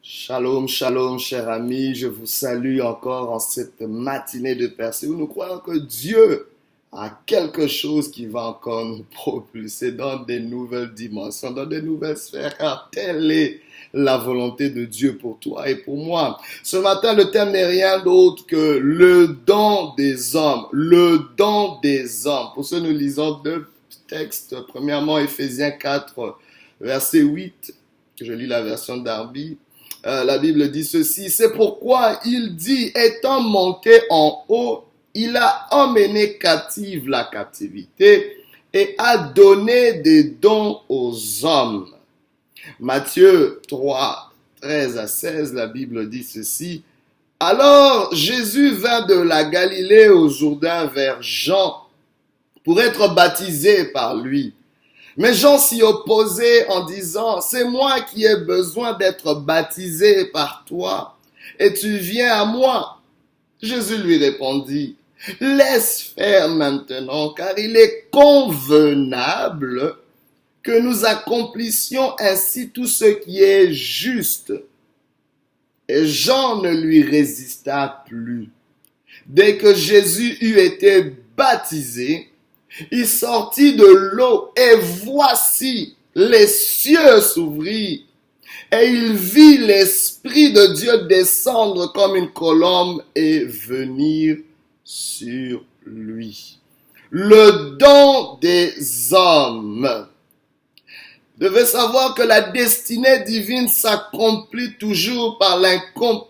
Shalom, shalom, cher ami, je vous salue encore en cette matinée de percée où nous croyons que Dieu a quelque chose qui va encore nous propulser dans des nouvelles dimensions, dans des nouvelles sphères, car telle est la volonté de Dieu pour toi et pour moi. Ce matin, le thème n'est rien d'autre que le don des hommes, le don des hommes. Pour ce, nous lisons deux textes. Premièrement, Ephésiens 4, verset 8, que je lis la version Darby. La Bible dit ceci: c'est pourquoi il dit, étant monté en haut, il a emmené captive la captivité et a donné des dons aux hommes. Matthieu 3, 13 à 16, la Bible dit ceci: alors Jésus vint de la Galilée au Jourdain vers Jean pour être baptisé par lui. Mais Jean s'y opposait en disant, c'est moi qui ai besoin d'être baptisé par toi, et tu viens à moi. Jésus lui répondit, laisse faire maintenant, car il est convenable que nous accomplissions ainsi tout ce qui est juste. Et Jean ne lui résista plus. Dès que Jésus eut été baptisé, il sortit de l'eau et voici, les cieux s'ouvrirent et il vit l'Esprit de Dieu descendre comme une colombe et venir sur lui. Le don des hommes. Devez savoir que la destinée divine s'accomplit toujours par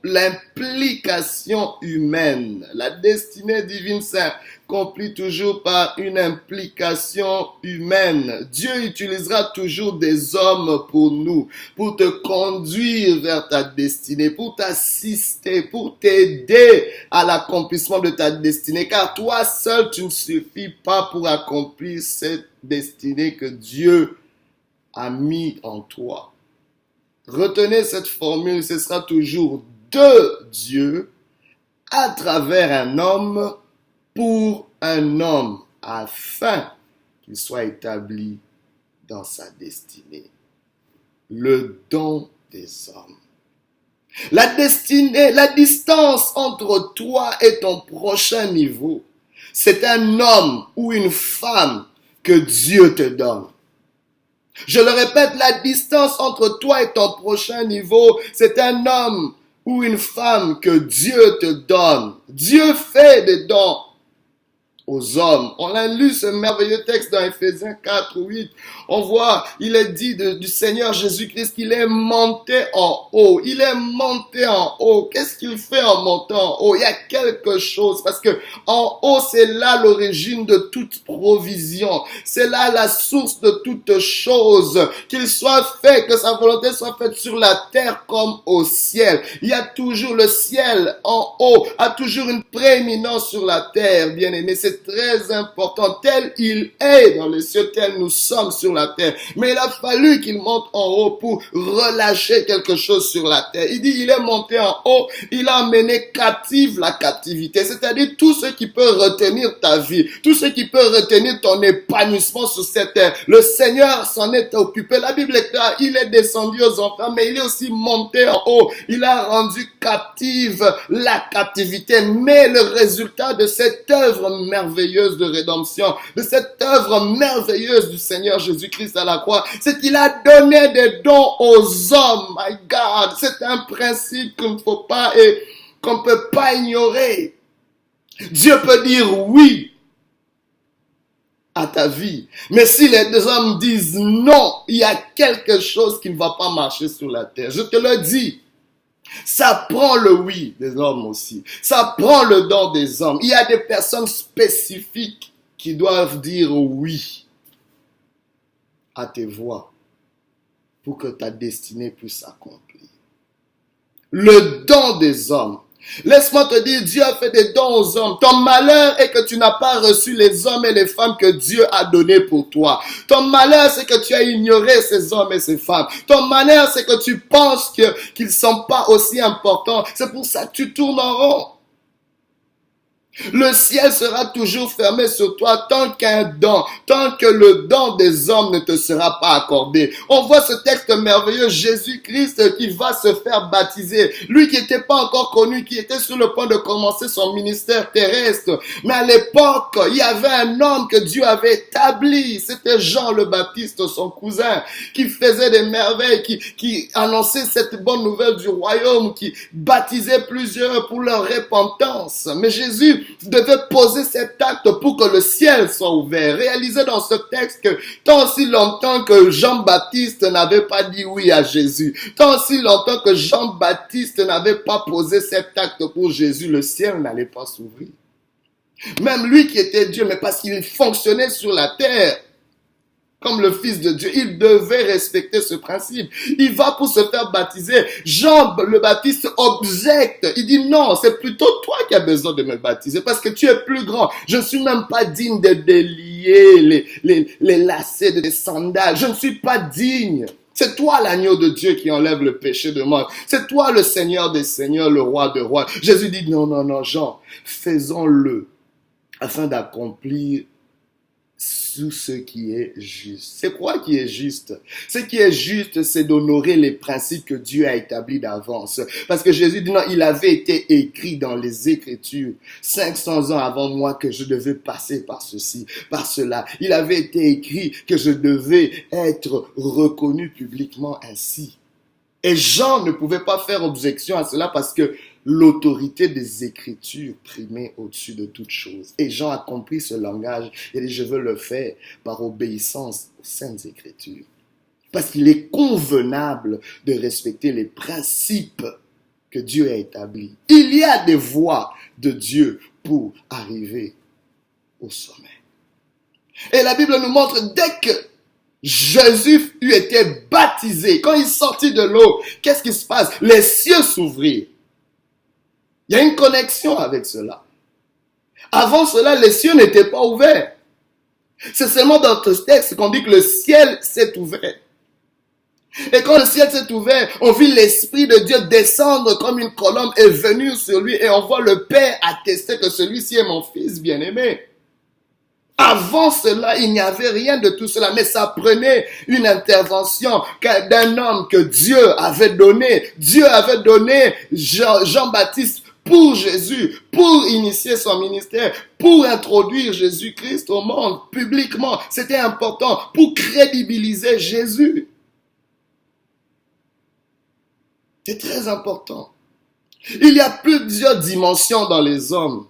l'implication humaine. La destinée divine s'accomplit toujours par une implication humaine. Dieu utilisera toujours des hommes pour nous, pour te conduire vers ta destinée, pour t'assister, pour t'aider à l'accomplissement de ta destinée. Car toi seul, tu ne suffis pas pour accomplir cette destinée que Dieu a mis en toi. Retenez cette formule, ce sera toujours de Dieu, à travers un homme, pour un homme, afin qu'il soit établi dans sa destinée. Le don des hommes. La destinée, la distance entre toi et ton prochain niveau, c'est un homme ou une femme que Dieu te donne. Je le répète, la distance entre toi et ton prochain niveau, c'est un homme ou une femme que Dieu te donne. Dieu fait des dons aux hommes. On a lu ce merveilleux texte dans Ephésiens 4, 8. On voit, il est dit du Seigneur Jésus-Christ qu'il est monté en haut. Il est monté en haut. Qu'est-ce qu'il fait en montant en haut? Il y a quelque chose, parce que en haut, c'est là l'origine de toute provision. C'est là la source de toute chose. Qu'il soit fait, que sa volonté soit faite sur la terre comme au ciel. Il y a toujours le ciel en haut, a toujours une prééminence sur la terre, bien aimé. C'est très important. Tel il est dans les cieux, tel nous sommes sur la terre. Mais il a fallu qu'il monte en haut pour relâcher quelque chose sur la terre. Il dit, il est monté en haut, il a emmené captive la captivité. C'est-à-dire tout ce qui peut retenir ta vie, tout ce qui peut retenir ton épanouissement sur cette terre. Le Seigneur s'en est occupé. La Bible est claire, il est descendu aux enfers, mais il est aussi monté en haut. Il a rendu captive la captivité. Mais le résultat de cette œuvre merveilleuse de rédemption, de cette œuvre merveilleuse du Seigneur Jésus-Christ à la croix, c'est qu'il a donné des dons aux hommes. My God, c'est un principe qu'il ne faut pas et qu'on ne peut pas ignorer. Dieu peut dire oui à ta vie, mais si les deux hommes disent non, il y a quelque chose qui ne va pas marcher sur la terre. Je te le dis. Ça prend le oui des hommes aussi. Ça prend le don des hommes. Il y a des personnes spécifiques qui doivent dire oui à tes voix pour que ta destinée puisse s'accomplir. Le don des hommes. Laisse-moi te dire, Dieu a fait des dons aux hommes. Ton malheur est que tu n'as pas reçu les hommes et les femmes que Dieu a donnés pour toi. Ton malheur, c'est que tu as ignoré ces hommes et ces femmes. Ton malheur, c'est que tu penses qu'ils ne sont pas aussi importants. C'est pour ça que tu tournes en rond. Le ciel sera toujours fermé sur toi tant tant que le don des hommes ne te sera pas accordé. On voit ce texte merveilleux, Jésus-Christ qui va se faire baptiser. Lui qui n'était pas encore connu, qui était sur le point de commencer son ministère terrestre. Mais à l'époque, il y avait un homme que Dieu avait établi. C'était Jean le Baptiste, son cousin, qui faisait des merveilles, qui annonçait cette bonne nouvelle du royaume, qui baptisait plusieurs pour leur repentance. Mais Jésus devait poser cet acte pour que le ciel soit ouvert. Réalisez dans ce texte que tant aussi longtemps que Jean-Baptiste n'avait pas dit oui à Jésus, tant aussi longtemps que Jean-Baptiste n'avait pas posé cet acte pour Jésus, le ciel n'allait pas s'ouvrir. Même lui qui était Dieu, mais parce qu'il fonctionnait sur la terre, comme le Fils de Dieu, il devait respecter ce principe. Il va pour se faire baptiser. Jean le Baptiste objecte. Il dit non, c'est plutôt toi qui as besoin de me baptiser parce que tu es plus grand. Je ne suis même pas digne de délier les lacets de tes sandales. Je ne suis pas digne. C'est toi l'agneau de Dieu qui enlève le péché de moi. C'est toi le Seigneur des Seigneurs, le Roi des Rois. Jésus dit non, Jean, faisons-le afin d'accomplir tout ce qui est juste. C'est quoi qui est juste? Ce qui est juste, c'est d'honorer les principes que Dieu a établis d'avance. Parce que Jésus dit non, il avait été écrit dans les Écritures 500 ans avant moi que je devais passer par ceci, par cela. Il avait été écrit que je devais être reconnu publiquement ainsi. Et Jean ne pouvait pas faire objection à cela parce que l'autorité des Écritures primait au-dessus de toute chose. Et Jean a compris ce langage. Il dit, je veux le faire par obéissance aux saintes Écritures. Parce qu'il est convenable de respecter les principes que Dieu a établis. Il y a des voies de Dieu pour arriver au sommet. Et la Bible nous montre, dès que Jésus eut été baptisé, quand il sortit de l'eau, qu'est-ce qui se passe? Les cieux s'ouvrirent. Il y a une connexion avec cela. Avant cela, les cieux n'étaient pas ouverts. C'est seulement dans ce texte qu'on dit que le ciel s'est ouvert. Et quand le ciel s'est ouvert, on vit l'Esprit de Dieu descendre comme une colombe et venir sur lui. Et on voit le Père attester que celui-ci est mon Fils bien-aimé. Avant cela, il n'y avait rien de tout cela, mais ça prenait une intervention d'un homme que Dieu avait donné. Dieu avait donné Jean-Baptiste pour Jésus, pour initier son ministère, pour introduire Jésus-Christ au monde publiquement. C'était important pour crédibiliser Jésus. C'est très important. Il y a plusieurs dimensions dans les hommes.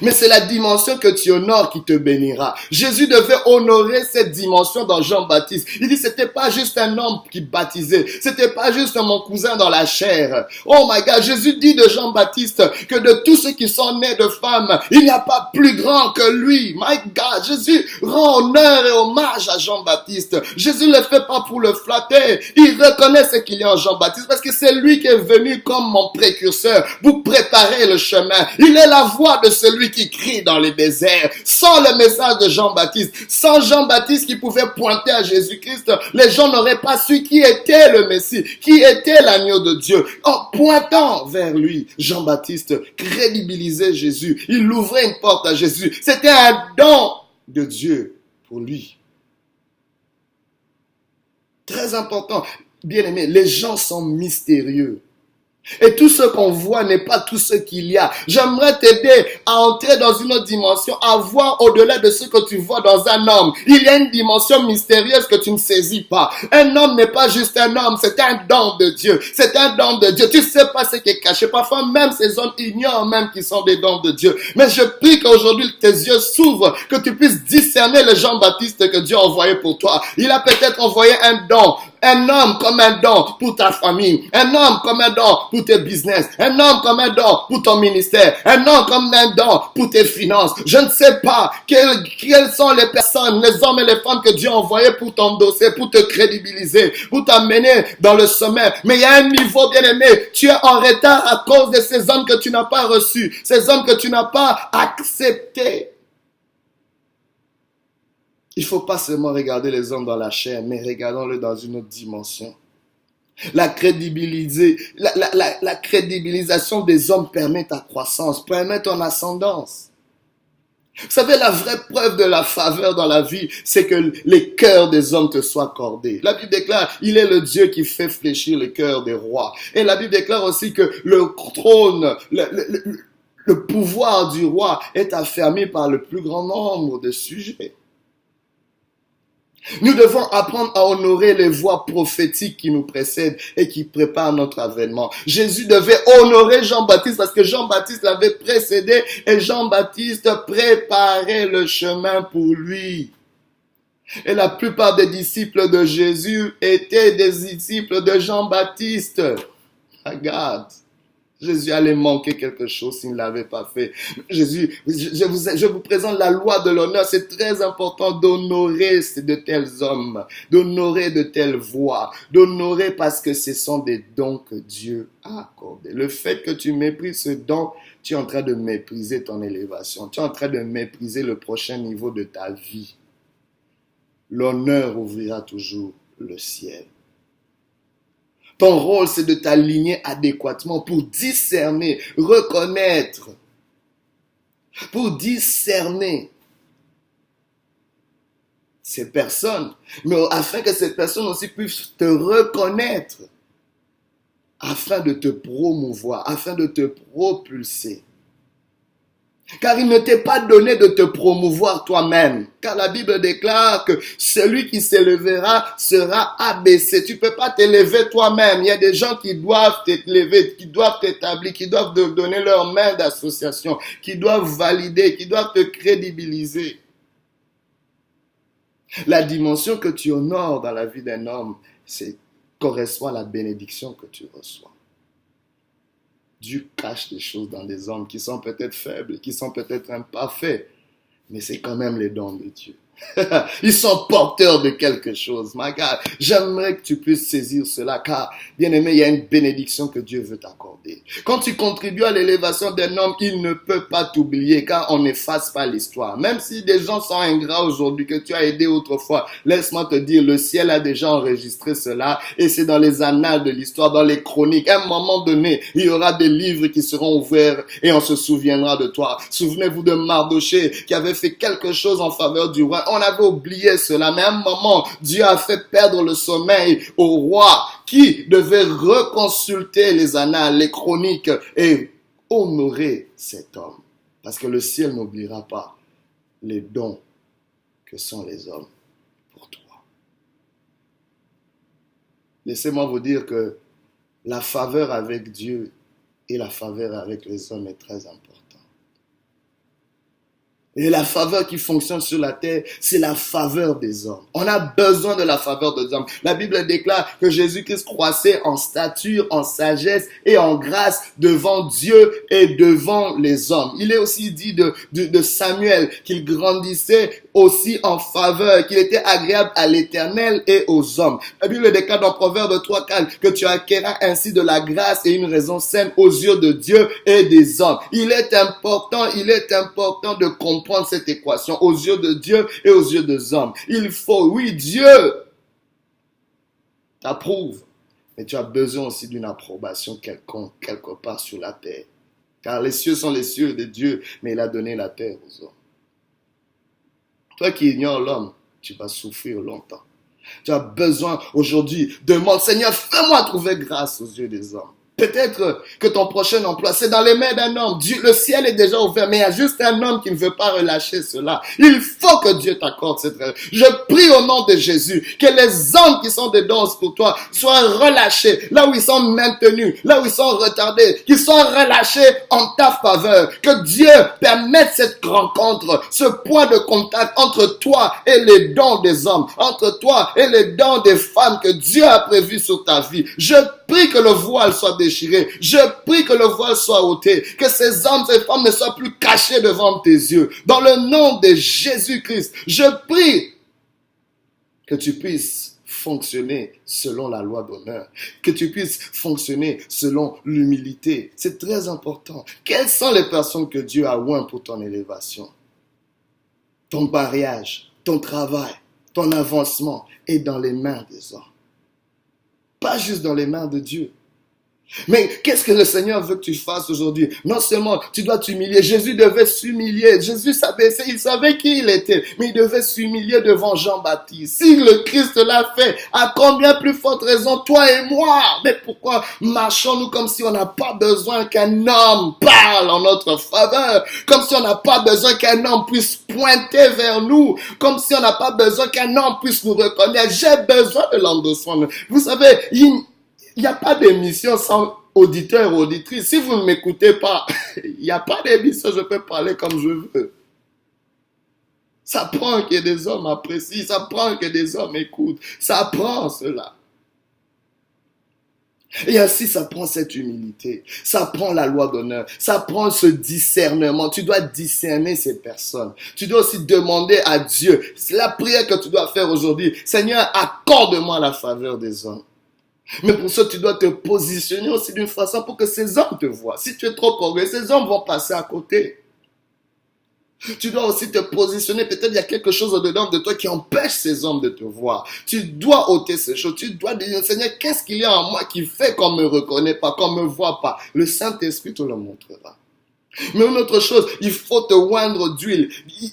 Mais c'est la dimension que tu honores qui te bénira. Jésus devait honorer cette dimension dans Jean-Baptiste. Il dit, c'était pas juste un homme qui baptisait. C'était pas juste mon cousin dans la chair. Oh my God, Jésus dit de Jean-Baptiste que de tous ceux qui sont nés de femmes, il n'y a pas plus grand que lui. My God, Jésus rend honneur et hommage à Jean-Baptiste. Jésus ne le fait pas pour le flatter. Il reconnaît ce qu'il y a en Jean-Baptiste parce que c'est lui qui est venu comme mon précurseur pour préparer le chemin. Il est la voix de celui qui crie dans les déserts. Sans le message de Jean-Baptiste, sans Jean-Baptiste qui pouvait pointer à Jésus-Christ, les gens n'auraient pas su qui était le Messie, qui était l'agneau de Dieu. En pointant vers lui, Jean-Baptiste crédibilisait Jésus. Il ouvrait une porte à Jésus. C'était un don de Dieu pour lui. Très important. Bien aimé, les gens sont mystérieux. Et tout ce qu'on voit n'est pas tout ce qu'il y a. J'aimerais t'aider à entrer dans une autre dimension, à voir au-delà de ce que tu vois dans un homme. Il y a une dimension mystérieuse que tu ne saisis pas. Un homme n'est pas juste un homme, c'est un don de Dieu. C'est un don de Dieu. Tu ne sais pas ce qui est caché. Parfois même ces hommes ignorent même qu'ils sont des dons de Dieu. Mais je prie qu'aujourd'hui tes yeux s'ouvrent, que tu puisses discerner le Jean-Baptiste que Dieu a envoyé pour toi. Il a peut-être envoyé un don. Un homme comme un don pour ta famille. Un homme comme un don pour tes business. Un homme comme un don pour ton ministère. Un homme comme un don pour tes finances. Je ne sais pas quelles sont les personnes, les hommes et les femmes que Dieu a envoyés pour t'endosser, pour te crédibiliser, pour t'amener dans le sommet. Mais il y a un niveau, bien aimé. Tu es en retard à cause de ces hommes que tu n'as pas reçus. Ces hommes que tu n'as pas acceptés. Il ne faut pas seulement regarder les hommes dans la chair, mais regardons-le dans une autre dimension. La crédibilisation des hommes permet ta croissance, permet ton ascendance. Vous savez, la vraie preuve de la faveur dans la vie, c'est que les cœurs des hommes te soient accordés. La Bible déclare, il est le Dieu qui fait fléchir le cœur des rois. Et la Bible déclare aussi que le trône, le pouvoir du roi est affermi par le plus grand nombre de sujets. Nous devons apprendre à honorer les voix prophétiques qui nous précèdent et qui préparent notre avènement. Jésus devait honorer Jean-Baptiste parce que Jean-Baptiste l'avait précédé et Jean-Baptiste préparait le chemin pour lui. Et la plupart des disciples de Jésus étaient des disciples de Jean-Baptiste. Regarde. Jésus allait manquer quelque chose s'il ne l'avait pas fait. Je vous présente la loi de l'honneur. C'est très important d'honorer de tels hommes, d'honorer de telles voix, d'honorer parce que ce sont des dons que Dieu a accordés. Le fait que tu méprises ce don, tu es en train de mépriser ton élévation. Tu es en train de mépriser le prochain niveau de ta vie. L'honneur ouvrira toujours le ciel. Ton rôle, c'est de t'aligner adéquatement pour discerner, reconnaître, pour discerner ces personnes, mais afin que ces personnes aussi puissent te reconnaître, afin de te promouvoir, afin de te propulser. Car il ne t'est pas donné de te promouvoir toi-même. Car la Bible déclare que celui qui s'élèvera sera abaissé. Tu ne peux pas t'élever toi-même. Il y a des gens qui doivent t'élever, qui doivent t'établir, qui doivent te donner leur main d'association, qui doivent valider, qui doivent te crédibiliser. La dimension que tu honores dans la vie d'un homme, correspond à la bénédiction que tu reçois. Dieu cache des choses dans des hommes qui sont peut-être faibles, qui sont peut-être imparfaits, mais c'est quand même les dons de Dieu. Ils sont porteurs de quelque chose. My God, j'aimerais que tu puisses saisir cela, car, bien aimé, il y a une bénédiction que Dieu veut t'accorder. Quand tu contribues à l'élévation d'un homme, il ne peut pas t'oublier, car on n'efface pas l'histoire. Même si des gens sont ingrats aujourd'hui, que tu as aidé autrefois, laisse-moi te dire, le ciel a déjà enregistré cela, et c'est dans les annales de l'histoire, dans les chroniques. À un moment donné, il y aura des livres qui seront ouverts, et on se souviendra de toi. Souvenez-vous de Mardoché, qui avait fait quelque chose en faveur du roi. On avait oublié cela, mais à un moment, Dieu a fait perdre le sommeil au roi qui devait reconsulter les annales, les chroniques et honorer cet homme. Parce que le ciel n'oubliera pas les dons que sont les hommes pour toi. Laissez-moi vous dire que la faveur avec Dieu et la faveur avec les hommes est très importante. Et la faveur qui fonctionne sur la terre, c'est la faveur des hommes. On a besoin de la faveur des hommes. La Bible déclare que Jésus-Christ croissait en stature, en sagesse et en grâce devant Dieu et devant les hommes. Il est aussi dit de Samuel qu'il grandissait aussi en faveur, qu'il était agréable à l'Éternel et aux hommes. La Bible déclare dans Proverbe 3:4 que tu acquéras ainsi de la grâce et une raison saine aux yeux de Dieu et des hommes. Il est important de comprendre cette équation aux yeux de Dieu et aux yeux des hommes. Il faut, oui, Dieu t'approuve, mais tu as besoin aussi d'une approbation quelconque, quelque part sur la terre. Car les cieux sont les cieux de Dieu, mais il a donné la terre aux hommes. Toi qui ignores l'homme, tu vas souffrir longtemps. Tu as besoin aujourd'hui, demande, Seigneur, fais-moi trouver grâce aux yeux des hommes. Peut-être que ton prochain emploi, c'est dans les mains d'un homme. Dieu, le ciel est déjà ouvert, mais il y a juste un homme qui ne veut pas relâcher cela. Il faut que Dieu t'accorde cette grâce. Je prie au nom de Jésus que les hommes qui sont des dons pour toi soient relâchés là où ils sont maintenus, là où ils sont retardés, qu'ils soient relâchés en ta faveur. Que Dieu permette cette rencontre, ce point de contact entre toi et les dons des hommes, entre toi et les dons des femmes que Dieu a prévus sur ta vie. Je prie que le voile soit déchiré. Je prie que le voile soit ôté. Que ces hommes, ces femmes ne soient plus cachés devant tes yeux. Dans le nom de Jésus-Christ, je prie que tu puisses fonctionner selon la loi d'honneur. Que tu puisses fonctionner selon l'humilité. C'est très important. Quelles sont les personnes que Dieu a oint pour ton élévation? Ton mariage, ton travail, ton avancement est dans les mains des hommes. Pas juste dans les mains de Dieu. Mais qu'est-ce que le Seigneur veut que tu fasses aujourd'hui? Non seulement tu dois t'humilier, Jésus devait s'humilier, Jésus savait, il savait qui il était, mais il devait s'humilier devant Jean-Baptiste. Si le Christ l'a fait, à combien plus forte raison toi et moi? Mais pourquoi marchons-nous comme si on n'a pas besoin qu'un homme parle en notre faveur, comme si on n'a pas besoin qu'un homme puisse pointer vers nous, comme si on n'a pas besoin qu'un homme puisse nous reconnaître? J'ai besoin de l'endossement. Vous savez, il n'y a pas d'émission sans auditeur ou auditrice. Si vous ne m'écoutez pas, il n'y a pas d'émission, je peux parler comme je veux. Ça prend que des hommes apprécient, ça prend que des hommes écoutent, ça prend cela. Et ainsi, ça prend cette humilité, ça prend la loi d'honneur, ça prend ce discernement. Tu dois discerner ces personnes. Tu dois aussi demander à Dieu, c'est la prière que tu dois faire aujourd'hui. Seigneur, accorde-moi la faveur des hommes. Mais pour ça, tu dois te positionner aussi d'une façon pour que ces hommes te voient. Si tu es trop orgueilleux, ces hommes vont passer à côté. Tu dois aussi te positionner. Peut-être il y a quelque chose au-dedans de toi qui empêche ces hommes de te voir. Tu dois ôter ces choses. Tu dois dire, Seigneur, qu'est-ce qu'il y a en moi qui fait qu'on me reconnaît pas, qu'on me voit pas? Le Saint-Esprit te le montrera. Mais une autre chose, il faut te oindre d'huile.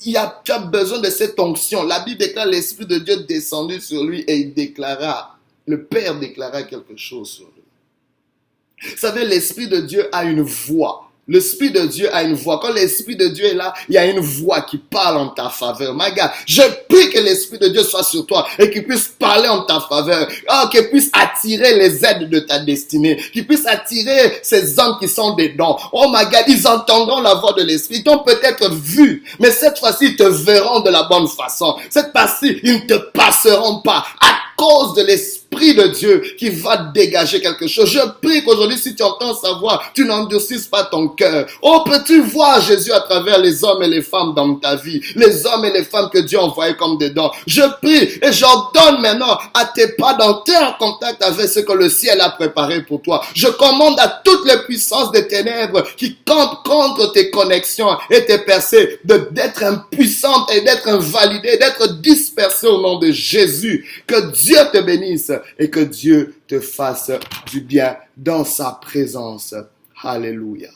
Tu as besoin de cette onction. La Bible déclare l'Esprit de Dieu descendu sur lui et il déclara. Le Père déclara quelque chose sur lui. Vous savez, l'Esprit de Dieu a une voix. L'Esprit de Dieu a une voix. Quand l'Esprit de Dieu est là, il y a une voix qui parle en ta faveur. My God, je prie que l'Esprit de Dieu soit sur toi et qu'il puisse parler en ta faveur. Oh, qu'il puisse attirer les aides de ta destinée. Qu'il puisse attirer ces hommes qui sont dedans. Oh my God, ils entendront la voix de l'Esprit. Ils t'ont peut-être vu, mais cette fois-ci, ils te verront de la bonne façon. Cette fois-ci, ils ne te passeront pas à cause de l'Esprit de Dieu qui va dégager quelque chose. Je prie qu'aujourd'hui, si tu entends sa voix, tu n'endurcisses pas ton cœur. Oh, peux-tu voir Jésus à travers les hommes et les femmes dans ta vie, les hommes et les femmes que Dieu a envoyés comme des dons. Je prie et j'ordonne maintenant à tes pas d'entrer en contact avec ce que le ciel a préparé pour toi. Je commande à toutes les puissances des ténèbres qui campent contre tes connexions et tes percées d'être impuissantes et d'être invalidées, d'être dispersées au nom de Jésus. Que Dieu te bénisse et que Dieu te fasse du bien dans sa présence. Alléluia.